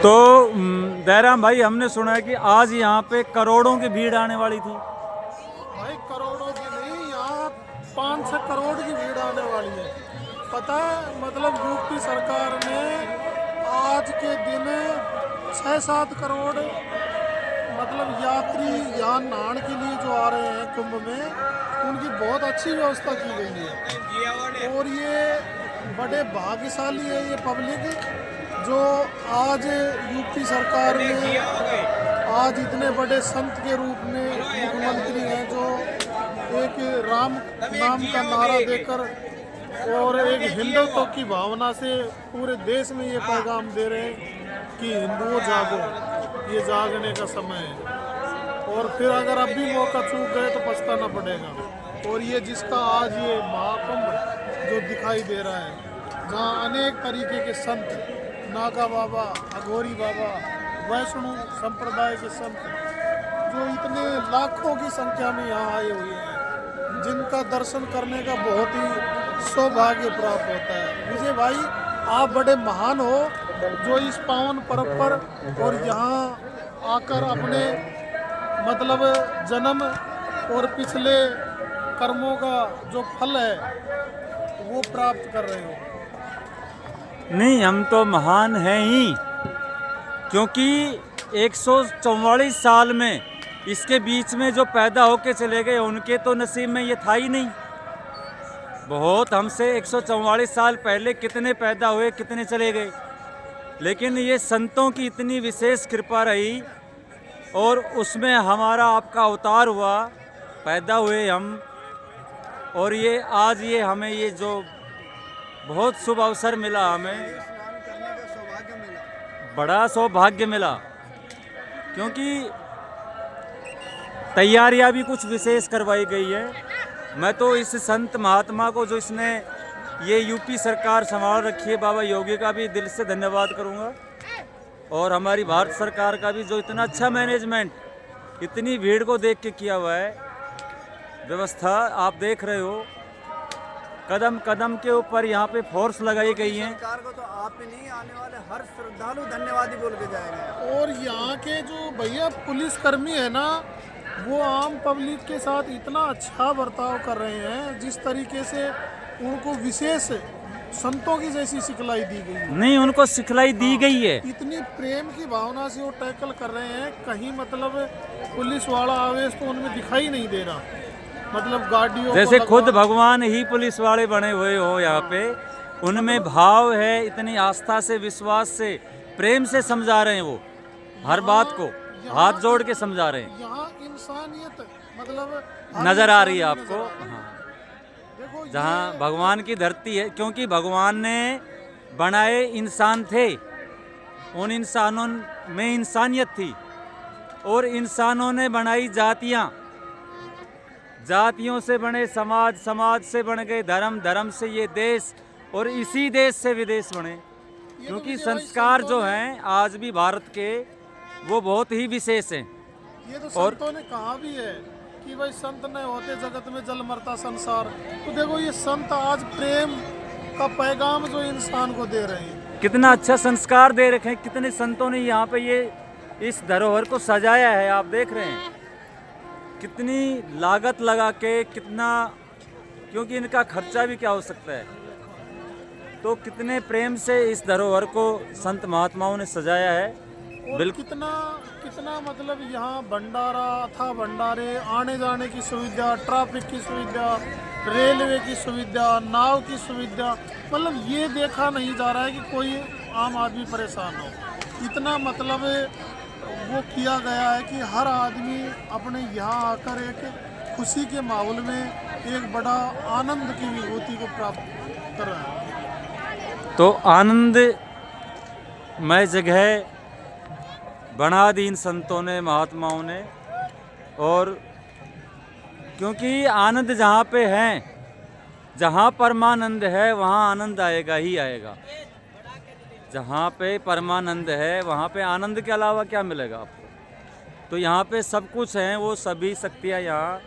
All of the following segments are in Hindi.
तो दयाराम भाई, हमने सुना है कि आज यहाँ पे करोड़ों की भीड़ आने वाली थी। भाई करोड़ों की नहीं, यहाँ 500 करोड़ की भीड़ आने वाली है। पता है, मतलब यूपी सरकार ने आज के दिन 6-7 करोड़ मतलब यात्री यहाँ नहाने के लिए जो आ रहे हैं कुंभ में, उनकी बहुत अच्छी व्यवस्था की गई है। और ये बड़े भाग्यशाली है ये पब्लिक, जो आज यूपी सरकार में आज इतने बड़े संत के रूप में मुख्यमंत्री हैं, जो एक राम नाम का नारा देकर और एक हिंदुत्व की भावना से पूरे देश में ये पैगाम दे रहे हैं कि हिंदुओं जागो, ये जागने का समय है। और फिर अगर अब भी मौका चूक गए तो पछताना पड़ेगा। और ये जिसका आज ये महाकुंभ जो दिखाई दे रहा है, जहाँ अनेक तरीके के संत, नागा बाबा, अघोरी बाबा, वैष्णव संप्रदाय के संत, जो इतने लाखों की संख्या में यहाँ आए हुए हैं, जिनका दर्शन करने का बहुत ही सौभाग्य प्राप्त होता है। विजय भाई, आप बड़े महान हो जो इस पावन पर्व पर और यहाँ आकर अपने मतलब जन्म और पिछले कर्मों का जो फल है वो प्राप्त कर रहे हो। नहीं, हम तो महान हैं ही, क्योंकि 144 साल में इसके बीच में जो पैदा होके चले गए, उनके तो नसीब में ये था ही नहीं। बहुत हमसे 144 साल पहले कितने पैदा हुए, कितने चले गए, लेकिन ये संतों की इतनी विशेष कृपा रही और उसमें हमारा आपका अवतार हुआ, पैदा हुए हम। और ये आज ये हमें ये जो बहुत शुभ अवसर मिला, हमें बड़ा सौभाग्य मिला, क्योंकि तैयारियां भी कुछ विशेष करवाई गई है। मैं तो इस संत महात्मा को, जो इसने ये यूपी सरकार संभाल रखी है, बाबा योगी का भी दिल से धन्यवाद करूंगा। और हमारी भारत सरकार का भी, जो इतना अच्छा मैनेजमेंट इतनी भीड़ को देख के किया हुआ है व्यवस्था। आप देख रहे हो कदम कदम के ऊपर यहाँ पे फोर्स लगाई गई है। सरकार को तो आप ही नहीं, आने वाले हर श्रद्धालु धन्यवाद ही बोल के जाएंगे। और यहाँ के जो भैया पुलिस कर्मी है ना, वो आम पब्लिक के साथ इतना अच्छा बर्ताव कर रहे हैं, जिस तरीके से उनको विशेष संतों की जैसी सिखलाई दी गई है। नहीं, उनको सिखलाई दी गई है। इतनी प्रेम की भावना से वो टैकल कर रहे हैं, कहीं मतलब पुलिस वाला आवेश तो उनमें दिखाई नहीं दे रहा। मतलब गाड़ियों जैसे खुद भगवान ही पुलिस वाले बने हुए हो यहाँ पे, उनमें भाव है, इतनी आस्था से, विश्वास से, प्रेम से समझा रहे हैं वो हर बात को, हाथ जोड़ के समझा रहे हैं। यहाँ इंसानियत मतलब नजर आ रही है आपको। हाँ, देखो जहाँ भगवान की धरती है, क्योंकि भगवान ने बनाए इंसान थे, उन इंसानों में इंसानियत थी, और इंसानों ने बनाई जातियाँ, जातियों से बने समाज, समाज से बन गए धर्म, धर्म से ये देश, और इसी देश से विदेश बने। क्योंकि संस्कार जो हैं आज भी भारत के, वो बहुत ही विशेष हैं। ये तो संतों ने कहा भी है कि भाई संत न होते जगत में जल मरता संसार। तो देखो ये संत आज प्रेम का पैगाम जो इंसान को दे रहे हैं, कितना अच्छा संस्कार दे रखे हैं। कितने संतों ने यहाँ पे ये इस धरोहर को सजाया है, आप देख रहे हैं कितनी लागत लगा के, कितना, क्योंकि इनका खर्चा भी क्या हो सकता है, तो कितने प्रेम से इस धरोहर को संत महात्माओं ने सजाया है। और कितना कितना मतलब यहाँ भंडारा था, भंडारे, आने जाने की सुविधा, ट्रैफिक की सुविधा, रेलवे की सुविधा, नाव की सुविधा, मतलब ये देखा नहीं जा रहा है कि कोई आम आदमी परेशान हो। इतना मतलब वो किया गया है कि हर आदमी अपने यहाँ आकर एक खुशी के माहौल में एक बड़ा आनंद की विभूति को प्राप्त कर रहा है। तो आनंद मय जगह बना दी इन संतों ने, महात्माओं ने। और क्योंकि आनंद जहाँ पे है, जहाँ परमानंद है, वहाँ आनंद आएगा ही आएगा। जहाँ पे परमानंद है, वहाँ पे आनंद के अलावा क्या मिलेगा आपको। तो यहाँ पे सब कुछ है, वो सभी शक्तियाँ यहाँ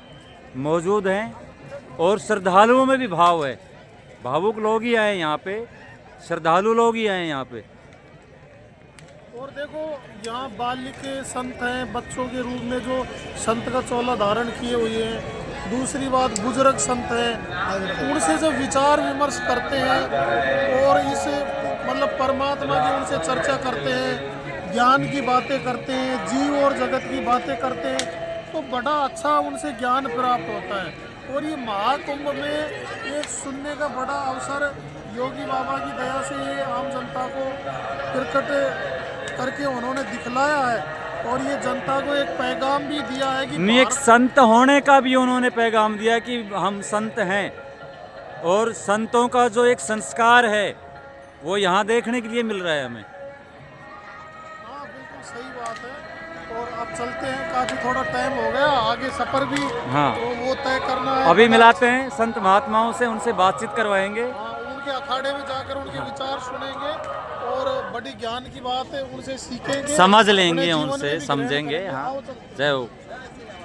मौजूद हैं। और श्रद्धालुओं में भी भाव है, भावुक लोग ही आए यहाँ पे, श्रद्धालु लोग ही आए यहाँ पे। और देखो यहाँ बाल्य के संत हैं, बच्चों के रूप में जो संत का चोला धारण किए हुए हैं। दूसरी बात बुजुर्ग संत हैं, उनसे जब विचार विमर्श करते हैं और इस मतलब परमात्मा की उनसे चर्चा करते हैं, ज्ञान की बातें करते हैं, जीव और जगत की बातें करते हैं, तो बड़ा अच्छा उनसे ज्ञान प्राप्त होता है। और ये महाकुंभ में ये सुनने का बड़ा अवसर योगी बाबा की दया से ये आम जनता को प्रकट करके उन्होंने दिखलाया है। और ये जनता को एक पैगाम भी दिया है कि नहीं, एक संत होने का भी उन्होंने पैगाम दिया कि हम संत हैं, और संतों का जो एक संस्कार है वो यहाँ देखने के लिए मिल रहा है हमें। हाँ बिल्कुल सही बात है। और अब चलते हैं, काफी थोड़ा टाइम हो गया, आगे सफर भी हाँ। तो वो तय करना है। अभी मिलाते हैं संत महात्माओं से, उनसे बातचीत करवाएंगे। हाँ, उनके अखाड़े में जाकर उनके विचार सुनेंगे और बड़ी ज्ञान की बात है उनसे सीखेंगे, समझ अपने लेंगे जीवन में उनसे, भी ग्रहण समझेंगे। करेंगे। हाँ, आओ चलते हैं। जय हो।